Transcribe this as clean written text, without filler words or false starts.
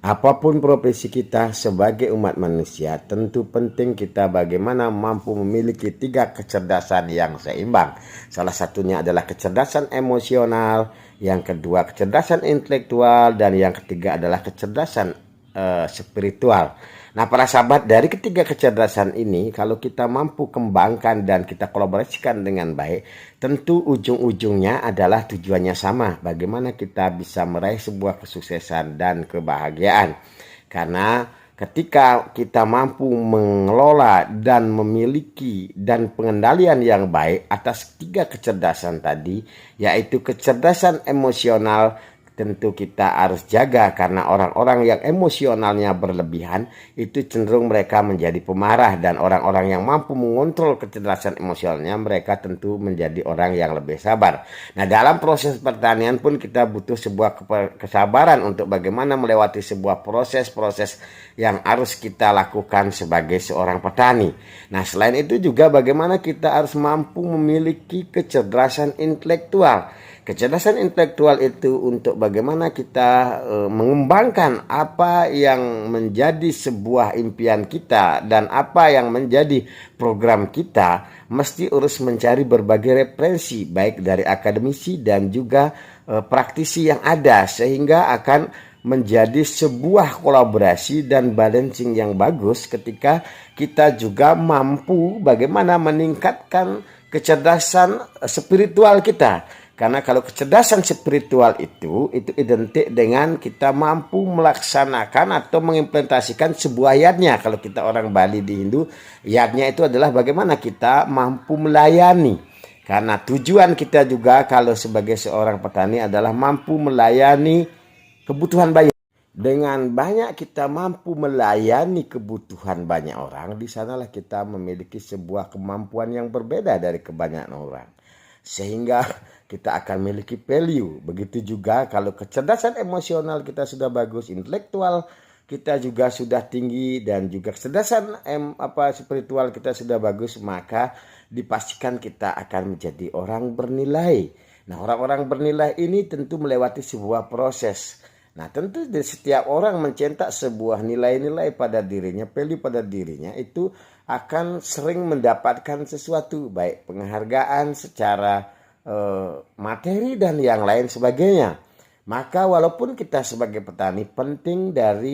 Apapun profesi kita sebagai umat manusia, tentu penting kita bagaimana mampu memiliki 3 kecerdasan yang seimbang. Salah satunya adalah kecerdasan emosional, yang kedua kecerdasan intelektual, dan yang ketiga adalah kecerdasan spiritual. Nah, para sahabat, dari ketiga kecerdasan ini, kalau kita mampu kembangkan dan kita kolaborasikan dengan baik, tentu ujung-ujungnya adalah tujuannya sama. Bagaimana kita bisa meraih sebuah kesuksesan dan kebahagiaan. Karena ketika kita mampu mengelola dan memiliki dan pengendalian yang baik atas 3 kecerdasan tadi, yaitu kecerdasan emosional, tentu kita harus jaga karena orang-orang yang emosionalnya berlebihan itu cenderung mereka menjadi pemarah, dan orang-orang yang mampu mengontrol kecerdasan emosionalnya mereka tentu menjadi orang yang lebih sabar. Nah, dalam proses pertanian pun kita butuh sebuah kesabaran untuk bagaimana melewati sebuah proses-proses yang harus kita lakukan sebagai seorang petani. Nah, selain itu juga bagaimana kita harus mampu memiliki kecerdasan intelektual. Kecerdasan intelektual itu untuk bagaimana kita mengembangkan apa yang menjadi sebuah impian kita dan apa yang menjadi program kita, mesti harus mencari berbagai referensi baik dari akademisi dan juga praktisi yang ada, sehingga akan menjadi sebuah kolaborasi dan balancing yang bagus ketika kita juga mampu bagaimana meningkatkan kecerdasan spiritual kita. Karena kalau kecerdasan spiritual itu identik dengan kita mampu melaksanakan atau mengimplementasikan sebuah yatnya. Kalau kita orang Bali di Hindu, yatnya itu adalah bagaimana kita mampu melayani. Karena tujuan kita juga kalau sebagai seorang petani adalah mampu melayani kebutuhan banyak. Dengan banyak kita mampu melayani kebutuhan banyak orang, di sanalah kita memiliki sebuah kemampuan yang berbeda dari kebanyakan orang. Sehingga kita akan memiliki value. Begitu juga kalau kecerdasan emosional kita sudah bagus, intelektual kita juga sudah tinggi, dan juga kecerdasan spiritual kita sudah bagus, maka dipastikan kita akan menjadi orang bernilai. Nah, orang-orang bernilai ini tentu melewati sebuah proses. Nah, tentu setiap orang mencetak sebuah nilai-nilai pada dirinya, value pada dirinya, itu akan sering mendapatkan sesuatu, baik penghargaan secara materi dan yang lain sebagainya. Maka walaupun kita sebagai petani penting dari